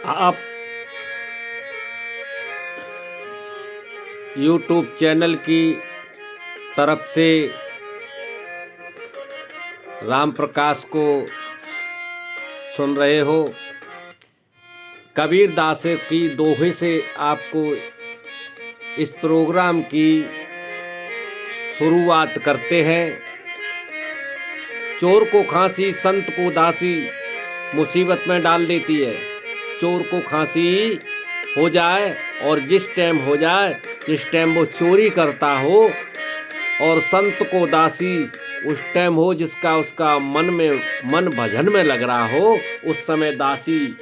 आप YouTube channel की तरफ से राम प्रकाश को सुन रहे हो। कबीर दास की दोहे से आपको इस प्रोग्राम की शुरुआत करते हैं। चोर को खांसी संत को दासी मुसीबत में डाल देती है। चोर को खांसी हो जाए और जिस टाइम वो चोरी करता हो, और संत को दासी उस टाइम हो जिसका उसका मन भजन में लग रहा हो, उस समय दासी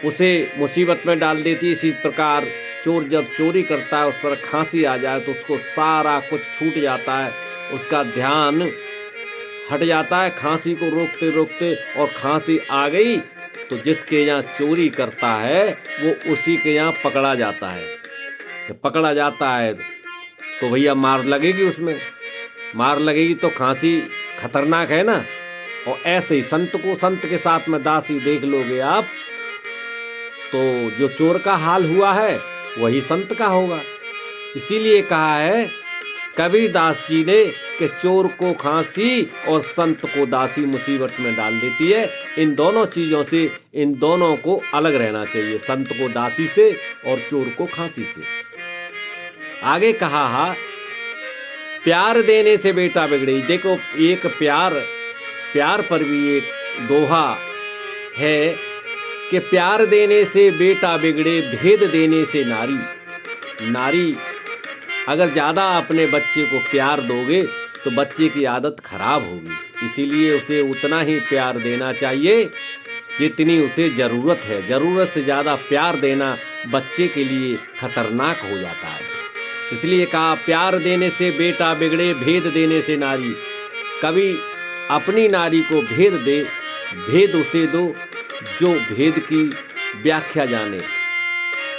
उसे मुसीबत में डाल देती है। इसी प्रकार चोर जब चोरी करता है, उस पर खांसी आ जाए तो उसको सारा कुछ छूट जाता है, उसका ध्यान हट जाता है खांसी को रोकते रोकते, और खांसी आ गई तो जिसके यहाँ चोरी करता है वो उसी के यहाँ पकड़ा जाता है। जब पकड़ा जाता है तो भैया मार लगेगी, उसमें मार लगेगी तो खांसी खतरनाक है ना। और ऐसे ही संत के साथ में दासी देख लोगे आप, तो जो चोर का हाल हुआ है वही संत का होगा। इसीलिए कहा है कबीर दास जी ने कि चोर को खांसी और संत को दासी मुसीबत में डाल देती है। इन दोनों चीज़ों से, इन दोनों को अलग रहना चाहिए, संत को दासी से और चोर को खांसी से। आगे कहा प्यार देने से बेटा बिगड़े। देखो, एक प्यार पर भी एक दोहा है कि प्यार देने से बेटा बिगड़े, भेद देने से नारी अगर ज़्यादा अपने बच्चे को प्यार दोगे तो बच्चे की आदत खराब होगी। इसीलिए उसे उतना ही प्यार देना चाहिए जितनी उसे ज़रूरत है। ज़रूरत से ज़्यादा प्यार देना बच्चे के लिए खतरनाक हो जाता है। इसलिए कहा प्यार देने से बेटा बिगड़े, भेद देने से नारी। कभी अपनी नारी को भेद उसे दो जो भेद की व्याख्या जाने।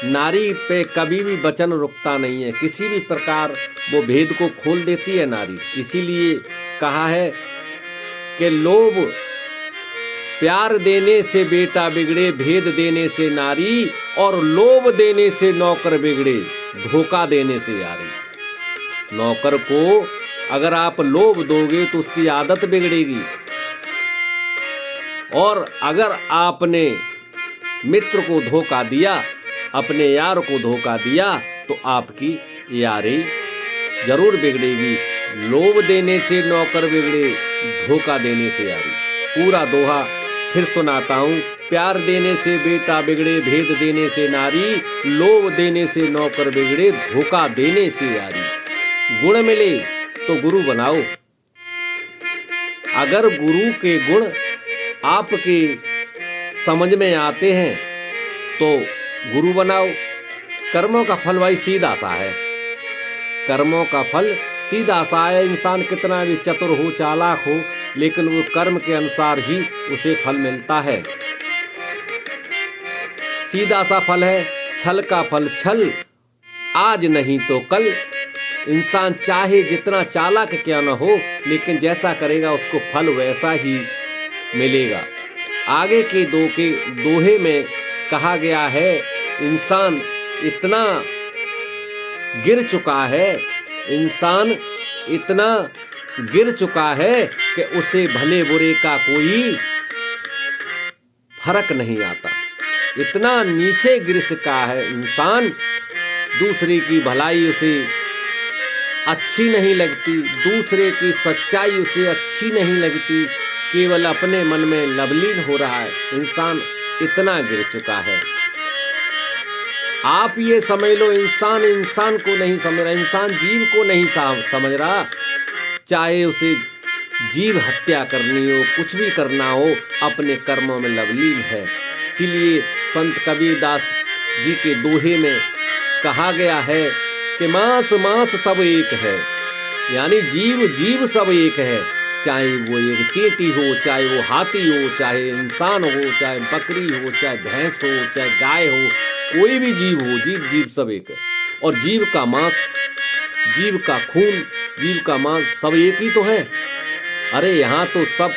नारी पे कभी भी वचन रुकता नहीं है, किसी भी प्रकार वो भेद को खोल देती है नारी। इसीलिए कहा है कि लोभ प्यार देने से बेटा बिगड़े, भेद देने से नारी, और लोभ देने से नौकर बिगड़े, धोखा देने से यारी। नौकर को अगर आप लोभ दोगे तो उसकी आदत बिगड़ेगी, और अगर आपने मित्र को धोखा दिया, अपने यार को धोखा दिया, तो आपकी यारी जरूर बिगड़ेगी। लोभ देने से नौकर बिगड़े, धोखा देने से यारी। पूरा दोहा फिर सुनाता हूँ। प्यार देने से बेटा बिगड़े, भेद देने से नारी, लोभ देने से नौकर बिगड़े, धोखा देने से यारी। गुण मिले तो गुरु बनाओ। अगर गुरु के गुण आपके समझ में आते हैं तो गुरु बनाओ। कर्मों का फल भाई सीधा सा है, कर्मों का फल सीधा सा है। इंसान कितना भी चतुर हो, चालाक हो, लेकिन वो कर्म के अनुसार ही उसे फल मिलता है। सीधा सा फल है। छल का फल छल, आज नहीं तो कल। इंसान चाहे जितना चालाक क्या न हो, लेकिन जैसा करेगा उसको फल वैसा ही मिलेगा। आगे के दोहे में कहा गया है इंसान इतना गिर चुका है कि उसे भले बुरे का कोई फर्क नहीं आता। इतना नीचे गिर चुका है इंसान, दूसरे की भलाई उसे अच्छी नहीं लगती, दूसरे की सच्चाई उसे अच्छी नहीं लगती, केवल अपने मन में लवलीन हो रहा है। इंसान इतना गिर चुका है। आप ये समझ लो, इंसान को नहीं समझ रहा, इंसान जीव को नहीं समझ रहा। चाहे उसे जीव हत्या करनी हो, कुछ भी करना हो, अपने कर्मों में लवलीन है। इसीलिए संत कबीर दास जी के दोहे में कहा गया है कि मांस सब एक है, यानी जीव सब एक है। चाहे वो एक चींटी हो, चाहे वो हाथी हो, चाहे इंसान हो, चाहे बकरी हो, चाहे भैंस हो, चाहे गाय हो, कोई भी जीव हो, जीव सब एक है। और जीव का मांस, जीव का खून, जीव का मांस सब एक ही तो है। अरे यहाँ तो सब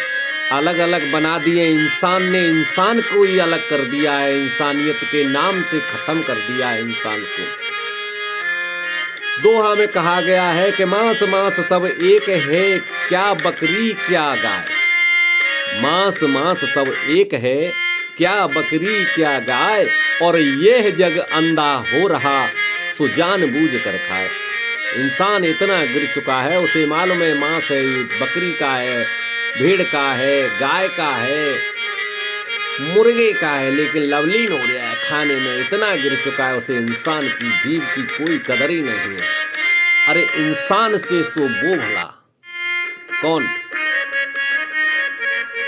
अलग अलग बना दिए। इंसान ने इंसान को ही अलग कर दिया है, इंसानियत के नाम से खत्म कर दिया है इंसान को। दोहा में कहा गया है कि मांस मांस सब एक है, क्या बकरी क्या गाय। मांस मांस सब एक है, क्या बकरी क्या गाय। और यह जग अंधा हो रहा, सो जानबूझ कर खाए। इंसान इतना गिर चुका है, उसे मालूम है मांस है, बकरी का है, भेड़ का है, गाय का है, मुर्गे का है, लेकिन लवलीन हो गया है खाने में। इतना गिर चुका है, उसे इंसान की जीव की कोई कदर ही नहीं है। अरे इंसान से तो वो भला कौन।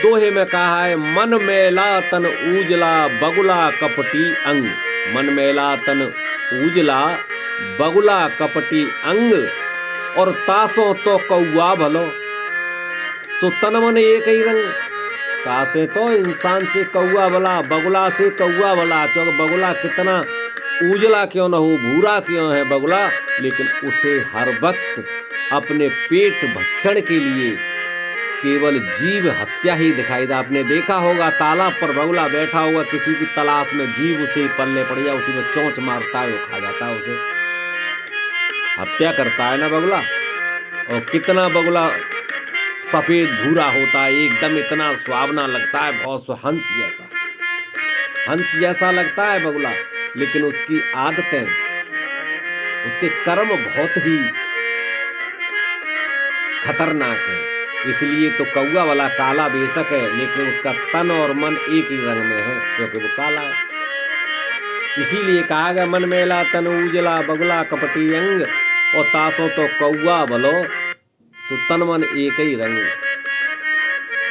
दोहे में कहा है, मन मैला तन उजला, बगुला कपटी अंग। मन मैला तन उजला, बगुला कपटी अंग। और तासों तो कौआ भलो, तो तन मन एक ही रंग। कासे तो इंसान से कौआ भला, बगुला से कौआ भला। क्योंकि बगुला कितना उजला क्यों न हो, भूरा क्यों है बगुला, लेकिन उसे हर वक्त अपने पेट भक्षण के लिए केवल जीव हत्या ही दिखाई दे। आपने देखा होगा तालाब पर बगुला बैठा हुआ किसी की तलाश में, जीव उसे पल्ले पड़ जाए, उसी में चोंच मारता है, वो खा जाता है, उसे हत्या करता है ना बगुला। और कितना बगुला सफेद भूरा होता है, एकदम इतना सुहावना लगता है, बहुत हंस जैसा लगता है बगुला। लेकिन उसकी आदतें, उसके कर्म बहुत ही खतरनाक है। इसलिए तो कौआ वाला काला बेशक है, लेकिन उसका तन और मन एक ही रंग में है, क्योंकि वो काला है। इसीलिए कहा गया, मन मैला तन उजला, बगुला कपटी अंग। और तासों तो कौआ भलो, तो तन मन एक ही रंग।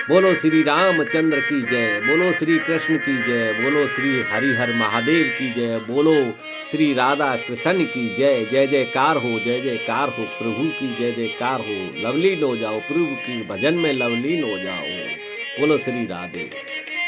बोलो श्री रामचंद्र की जय, बोलो श्री कृष्ण की जय, बोलो श्री हरिहर महादेव की जय, बोलो श्री राधा कृष्ण की जय। जय जयकार हो, जय जयकार हो, प्रभु की जय जयकार हो। लवलीन हो जाओ प्रभु की भजन में, लवलीन हो जाओ। बोलो श्री राधे।